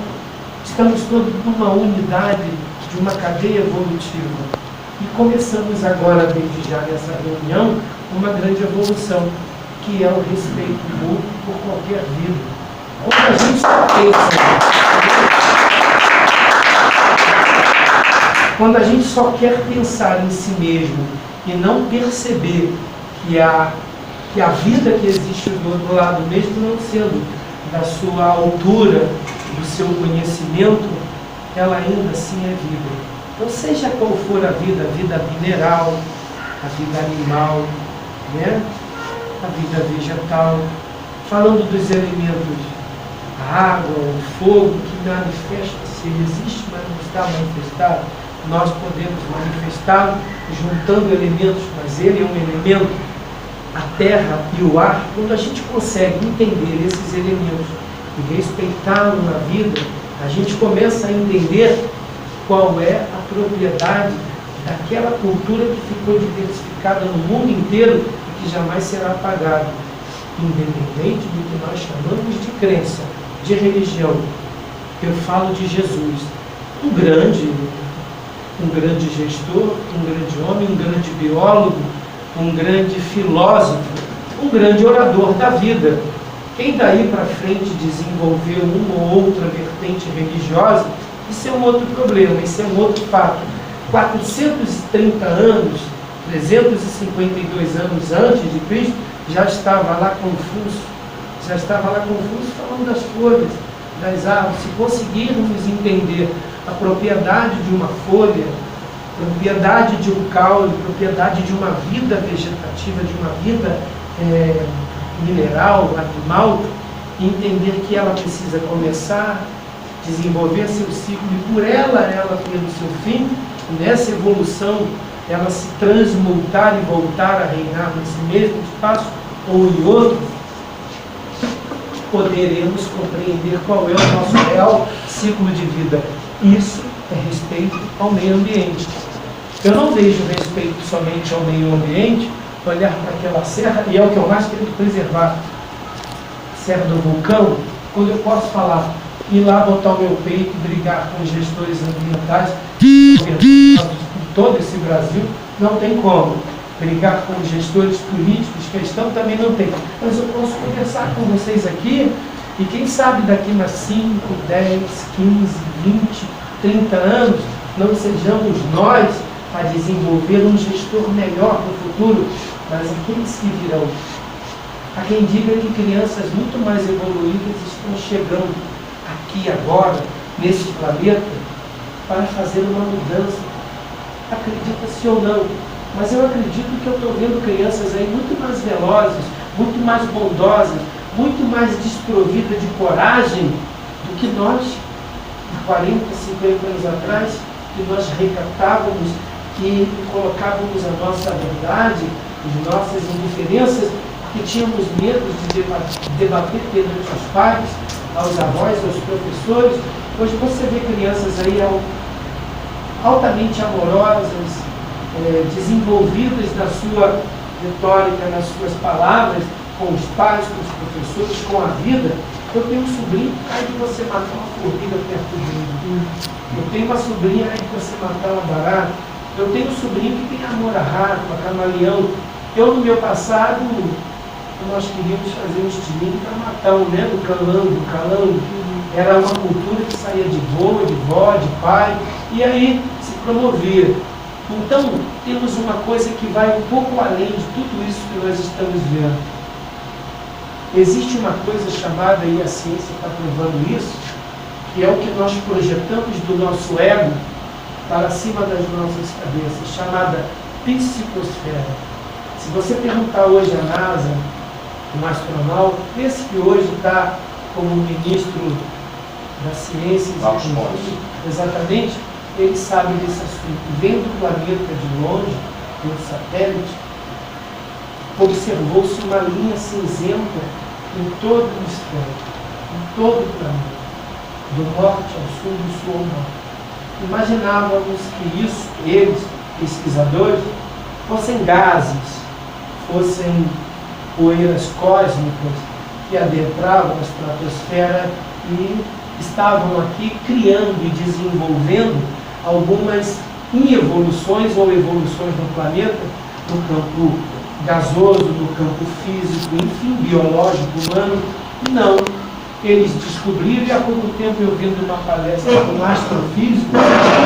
Estamos todos numa unidade de uma cadeia evolutiva. E começamos agora, desde já nessa reunião, uma grande evolução, que é o respeito mútuo por qualquer vida. Quando a gente só quando a gente só quer pensar em si mesmo e não perceber que a vida que existe do outro lado, mesmo não sendo da sua altura, do seu conhecimento, ela ainda assim é vida. Então, seja qual for a vida mineral, a vida animal, né? A vida vegetal, falando dos elementos, a água, o fogo, que manifesta-se, ele existe, mas não está manifestado. Nós podemos manifestá-lo juntando elementos, mas ele é um elemento, a terra e o ar. Quando a gente consegue entender esses elementos e respeitá-lo na vida, a gente começa a entender qual é a propriedade daquela cultura que ficou diversificada no mundo inteiro e que jamais será apagada, independente do que nós chamamos de crença, de religião. Eu falo de Jesus, um grande gestor, um grande homem, um grande biólogo, um grande filósofo, um grande orador da vida, Quem daí para frente desenvolveu uma ou outra vertente religiosa, isso é um outro problema, isso é um outro fato. 430 anos, 352 anos antes de Cristo, já estava lá Confúcio falando das folhas, das árvores. Se conseguirmos entender a propriedade de uma folha, propriedade de um caule, propriedade de uma vida vegetativa, de uma vida mineral, animal, entender que ela precisa começar, desenvolver seu ciclo e por ela ter o seu fim, nessa evolução ela se transmutar e voltar a reinar nesse mesmo espaço ou em outro, poderemos compreender qual é o nosso real ciclo de vida. Isso é respeito ao meio ambiente. Eu não vejo respeito somente ao meio ambiente, olhar para aquela serra, e é o que eu mais tento preservar, Serra do Vulcão, quando eu posso falar, ir lá botar o meu peito e brigar com os gestores ambientais de todo esse Brasil, não tem como. Brigar com os gestores políticos, questão também não tem. Mas eu posso conversar com vocês aqui, e quem sabe daqui a 5, 10, 15, 20, 30 anos, não sejamos nós a desenvolver um gestor melhor no futuro, mas aqueles que virão. Há quem diga que crianças muito mais evoluídas estão chegando aqui agora, nesse planeta, para fazer uma mudança. Acredita-se ou não, mas eu acredito que eu estou vendo crianças aí muito mais velozes, muito mais bondosas, muito mais desprovidas de coragem do que nós, há 40, 50 anos atrás, que nós recatávamos e colocávamos a nossa verdade, as nossas indiferenças, que tínhamos medo de debater perante os pais, aos avós, aos professores. Hoje você vê crianças aí altamente amorosas, desenvolvidas na sua retórica, nas suas palavras, com os pais, com os professores, com a vida. Eu tenho um sobrinho que cai de você matar uma formiga perto dele. Eu tenho uma sobrinha aí de você matar uma barata. Eu tenho um sobrinho que tem amor a rato, a camaleão. Eu, no meu passado, nós queríamos fazer um estilingue para matar do calango. Era uma cultura que saía de vô, de vó, de pai, e aí se promovia. Então, temos uma coisa que vai um pouco além de tudo isso que nós estamos vendo. Existe uma coisa chamada, e a ciência está provando isso, que é o que nós projetamos do nosso ego para cima das nossas cabeças, chamada psicosfera. Se você perguntar hoje à NASA, um astronauta, esse que hoje está como ministro da ciência, exatamente, ele sabe desse assunto. Vendo o planeta de longe, pelo satélite, observou-se uma linha cinzenta em todo o hemisfério, em todo o planeta, do norte ao sul, do sul ao norte. Imaginávamos que isso, eles, pesquisadores, fossem gases, fossem poeiras cósmicas que adentravam a estratosfera e estavam aqui criando e desenvolvendo algumas involuções ou evoluções no planeta, no campo gasoso, no campo físico, enfim, biológico, humano. Não. Eles descobriram, e há pouco tempo eu vendo uma palestra de um astrofísico,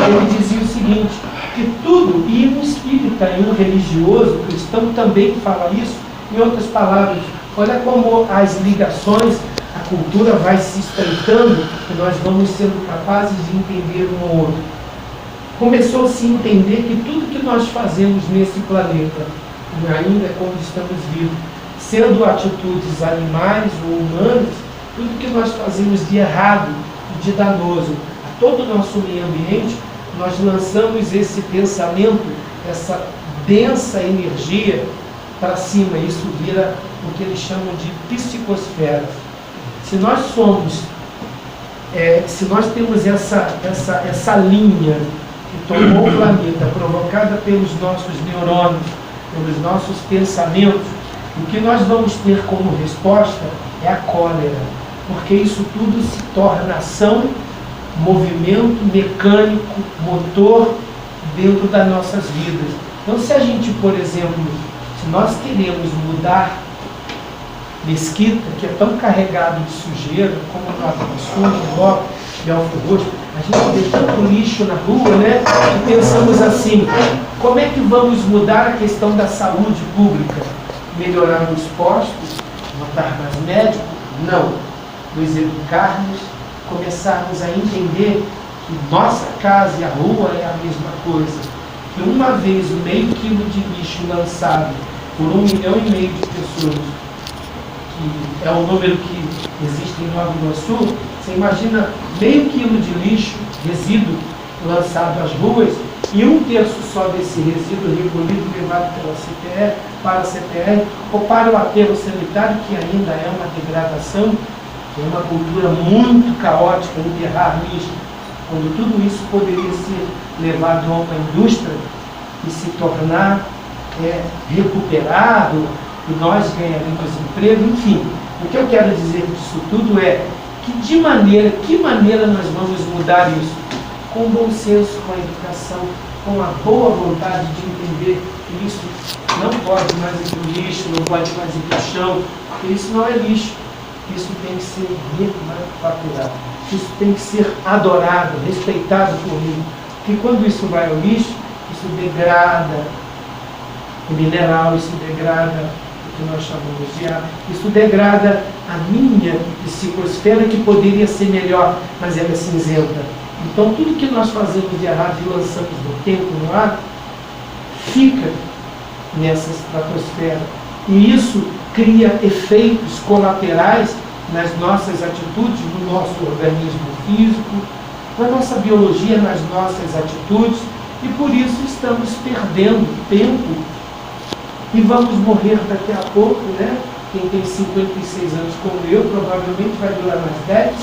ele dizia o seguinte, que tudo, e um espírita e um religioso cristão também fala isso, em outras palavras, olha como as ligações, a cultura vai se estreitando e nós vamos sendo capazes de entender um ao outro. Começou-se a entender que tudo que nós fazemos nesse planeta, ainda quando estamos vivos, sendo atitudes animais ou humanas, tudo que nós fazemos de errado e de danoso a todo o nosso meio ambiente, nós lançamos esse pensamento, essa densa energia para cima. Isso vira o que eles chamam de psicosfera. Se nós somos, se nós temos essa linha que tomou o planeta, provocada pelos nossos neurônios, pelos nossos pensamentos, o que nós vamos ter como resposta é a cólera. Porque isso tudo se torna ação, movimento mecânico, motor dentro das nossas vidas. Então, se a gente, por exemplo, se nós queremos mudar Mesquita, que é tão carregado de sujeira, como Nova Iguaçu, Lopes, Belfort Roxo, a gente vê tanto lixo na rua, né? E pensamos assim, como é que vamos mudar a questão da saúde pública? Melhorar os postos, botar mais médicos? Não. Nos educarmos, começarmos a entender que nossa casa e a rua é a mesma coisa. Que uma vez o meio quilo de lixo lançado por 1,5 milhão de pessoas, que é o número que existe em Nova Iguaçu, você imagina meio quilo de lixo, resíduo, lançado às ruas, e 1/3 só desse resíduo recolhido e levado pela CTR, para a CTR, ou para o aterro sanitário, que ainda é uma degradação, que é uma cultura muito caótica, enterrar lixo, quando tudo isso poderia ser levado a uma indústria e se tornar recuperado, e nós ganharemos emprego, enfim. O que eu quero dizer disso tudo é que maneira nós vamos mudar isso? Com bom senso, com a educação, com a boa vontade de entender que isso não pode mais ir para o lixo, não pode mais ir para o chão, porque isso não é lixo, isso tem que ser remanufaturado, isso tem que ser adorado, respeitado por mim, porque quando isso vai ao lixo, isso degrada o mineral, isso degrada o que nós chamamos de ar, isso degrada a minha psicosfera, que poderia ser melhor, mas ela é cinzenta. Então tudo que nós fazemos de errado e lançamos no tempo, no ar, fica nessa estratosfera. E isso cria efeitos colaterais nas nossas atitudes, no nosso organismo físico, na nossa biologia, nas nossas atitudes, e por isso estamos perdendo tempo e vamos morrer daqui a pouco, né? Quem tem 56 anos como eu, provavelmente vai durar mais 10,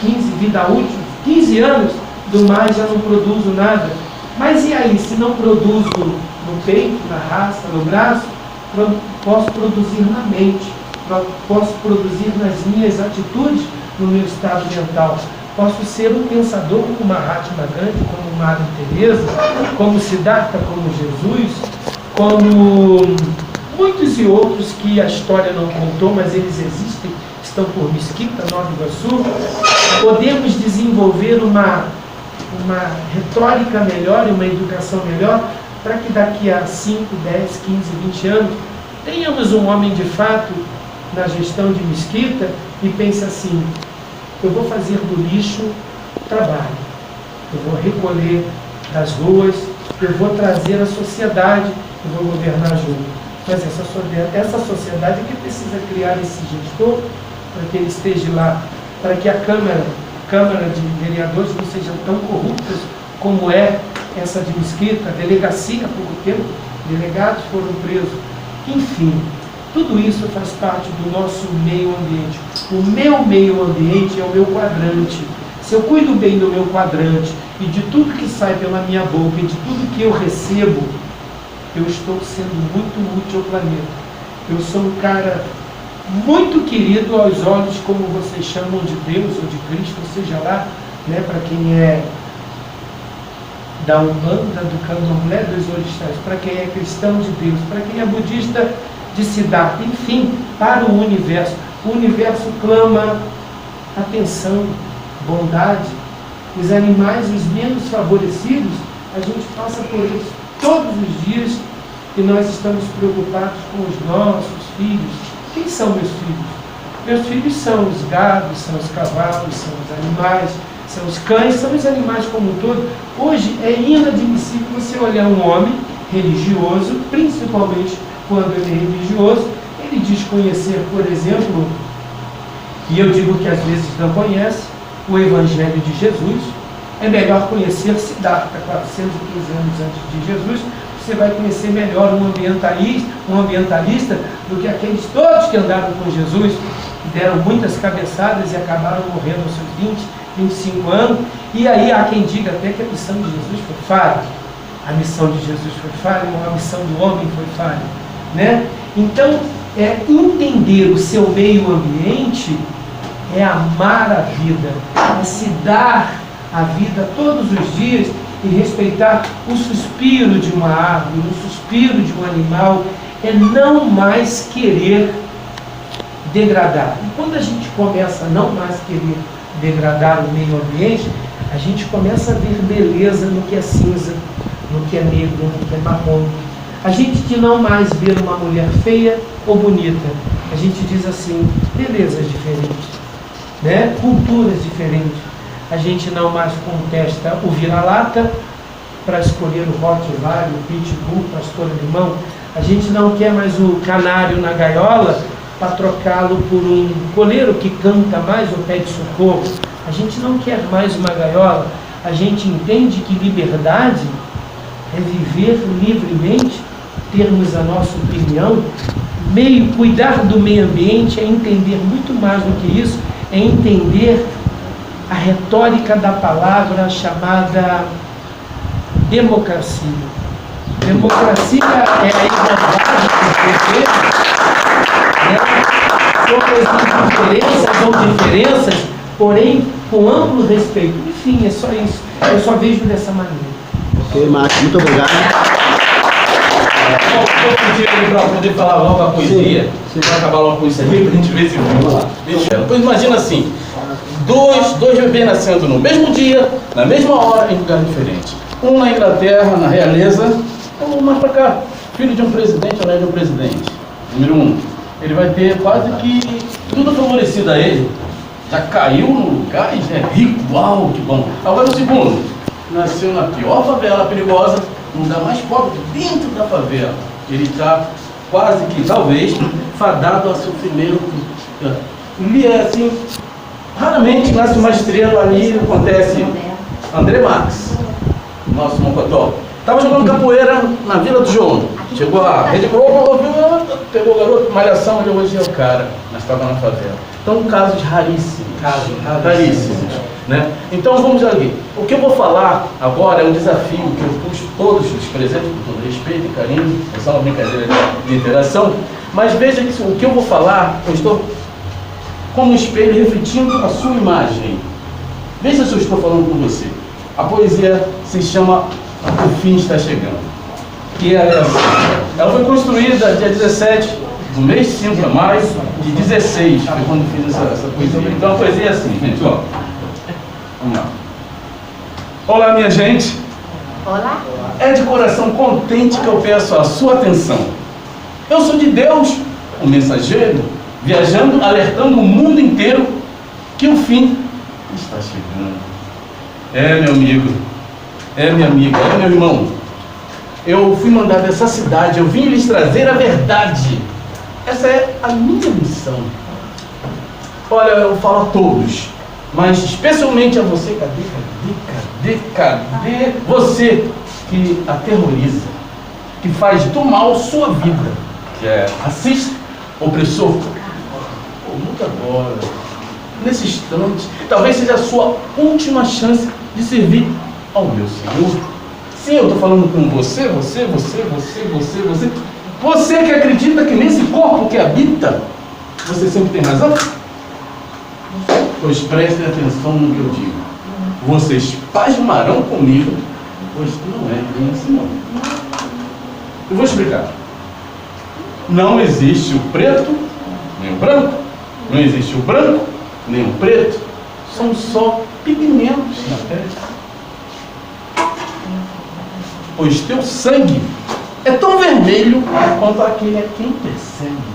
15, vida útil, 15 anos, do mais já não produzo nada. Mas e aí, se não produzo no peito, na raça, no braço, posso produzir na mente, posso produzir nas minhas atitudes, no meu estado mental. Posso ser um pensador como Mahatma Gandhi, como Madre Teresa, como Siddhartha, como Jesus, como muitos e outros que a história não contou, mas eles existem, estão por Mesquita, Nova Iguaçu. Podemos desenvolver uma retórica melhor e uma educação melhor para que daqui a 5, 10, 15, 20 anos tenhamos um homem de fato na gestão de Mesquita e pense assim: eu vou fazer do lixo trabalho, eu vou recolher das ruas, eu vou trazer a sociedade, eu vou governar junto. Mas essa sociedade é que precisa criar esse gestor para que ele esteja lá, para que a Câmara de Vereadores não sejam tão corruptas como é essa de Mesquita, a delegacia há pouco tempo, delegados foram presos. Enfim, tudo isso faz parte do nosso meio ambiente. O meu meio ambiente é o meu quadrante. Se eu cuido bem do meu quadrante e de tudo que sai pela minha boca e de tudo que eu recebo, eu estou sendo muito útil ao planeta. Eu sou um cara muito querido aos olhos, como vocês chamam, de Deus ou de Cristo, ou seja lá, né, para quem é da Umbanda, do Candomblé, dos orixás, para quem é cristão, de Deus, para quem é budista, de Siddhartha, enfim, para o universo. O universo clama atenção, bondade. Os animais, os menos favorecidos, a gente passa por eles todos os dias e nós estamos preocupados com os nossos filhos. Quem são meus filhos? Meus filhos são os gados, são os cavalos, são os animais, são os cães, são os animais como um todo. Hoje é inadmissível você olhar um homem religioso, principalmente quando ele é religioso, ele diz conhecer, por exemplo, e eu digo que às vezes não conhece, o Evangelho de Jesus. É melhor conhecer Siddhartha 415 anos antes de Jesus. Você vai conhecer melhor um ambientalista do que aqueles todos que andaram com Jesus, que deram muitas cabeçadas e acabaram morrendo aos seus 20, 25 anos. E aí há quem diga até que a missão de Jesus foi falha. A missão de Jesus foi falha, ou a missão do homem foi falha, né? Então, entender o seu meio ambiente é amar a vida, é se dar a vida todos os dias e respeitar o suspiro de uma árvore, o suspiro de um animal, é não mais querer degradar. E quando a gente começa a não mais querer degradar o meio ambiente, a gente começa a ver beleza no que é cinza, no que é negro, no que é marrom. A gente de não mais ver uma mulher feia ou bonita, a gente diz assim, belezas diferentes, né? Culturas diferentes. A gente não mais contesta o vira-lata para escolher o Rottweiler, o Pitbull, o pastor alemão. A gente não quer mais o canário na gaiola para trocá-lo por um coleiro que canta mais ou pede socorro. A gente não quer mais uma gaiola. A gente entende que liberdade é viver livremente, termos a nossa opinião. Cuidar do meio ambiente é entender muito mais do que isso, é entender a retórica da palavra chamada democracia. Democracia é a igualdade de poder, né? São diferenças, porém com amplo respeito. Enfim, é só isso. Eu só vejo dessa maneira. Ok, Marcos, muito obrigado. Eu pedi ele para poder falar logo a poesia. Você vai acabar logo com isso aí, para a gente ver se viu. Pois imagina assim, dois bebês nascendo no mesmo dia, na mesma hora, em lugar diferente. Um na Inglaterra, na realeza, ou mais para cá, filho de um presidente ou não de um presidente. Número 1, ele vai ter quase que tudo favorecido a ele. Já caiu no lugar e já é rico, uau, que bom. Agora o segundo, nasceu na pior favela perigosa, no lugar mais pobre, dentro da favela. Ele está quase que, talvez, fadado ao sofrimento. E é assim, raramente nasce uma estrela ali, acontece. André Marques, nosso mocotó, estava jogando capoeira na Vila do João. Chegou a Rede Globo, pegou o garoto, malhação, ele hoje é o cara, mas estava na favela. Então, casos raríssimos. Raríssimos. Né? Então, vamos ali. O que eu vou falar agora é um desafio que eu puxo todos os presentes, com todo respeito e carinho, é só uma brincadeira de interação, mas veja que o que eu vou falar, eu estou como um espelho refletindo a sua imagem. Veja se eu estou falando com você. A poesia se chama O Fim Está Chegando. Que ela é assim. Ela foi construída dia 17 do mês 5 a maio de 16, foi quando fiz essa poesia. Então a poesia é assim, gente, ó. Vamos lá. Olá, minha gente. Olá. É de coração contente que eu peço a sua atenção. Eu sou de Deus, o mensageiro, viajando, alertando o mundo inteiro que o fim está chegando. É, meu amigo, é minha amiga, é meu irmão. Eu fui mandado dessa cidade, eu vim lhes trazer a verdade. Essa é a minha missão. Olha, eu falo a todos, mas especialmente a você, cadê você que aterroriza, que faz do mal sua vida, que é racista, opressor. Luta agora, nesse instante, talvez seja a sua última chance de servir ao meu Senhor. Sim, eu estou falando com você. Você que acredita que nesse corpo que habita, você sempre tem razão? Pois prestem atenção no que eu digo. Vocês pasmarão comigo, pois não é bem assim não. Eu vou explicar. Não existe o preto, nem o branco. Não existe o branco, nem o preto. São só pigmentos na pele. Pois teu sangue é tão vermelho quanto aquele a quem persegue.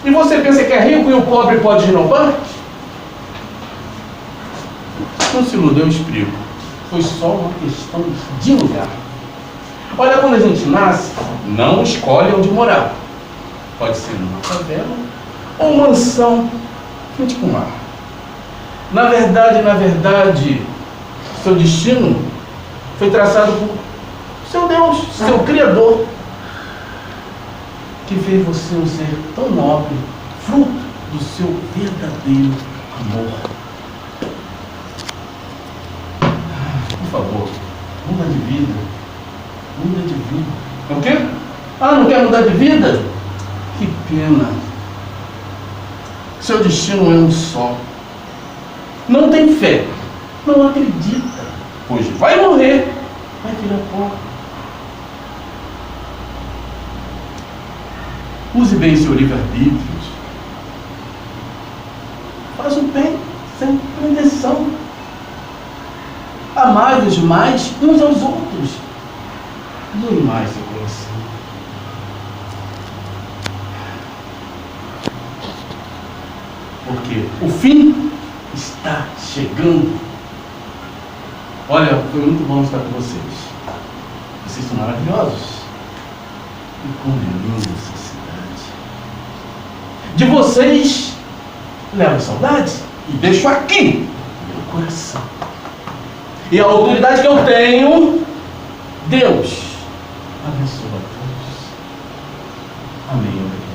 E você pensa que é rico e o pobre pode ir no banco? Não se iluda, eu explico. Foi só uma questão de lugar. Olha, quando a gente nasce, não escolhe onde morar. Pode ser numa favela ou mansão frente com o mar. Na verdade, seu destino foi traçado por seu Deus, seu Criador, que fez você um ser tão nobre, fruto do seu verdadeiro amor. Por favor, muda de vida. Muda de vida. O quê? Ah, não quer mudar de vida? Que pena. Seu destino é um só. Não tem fé. Não acredita. Pois vai morrer. Vai virar pó. Use bem seu livre-arbítrio. Faz o bem sem pretensão. Amai-vos mais uns aos outros. Doe mais o coração. Porque o fim está chegando. Olha, foi muito bom estar com vocês. Vocês são maravilhosos. E como é linda essa cidade. De vocês, levo saudade e deixo aqui no meu coração. E a autoridade que eu tenho, Deus abençoa a todos. Amém.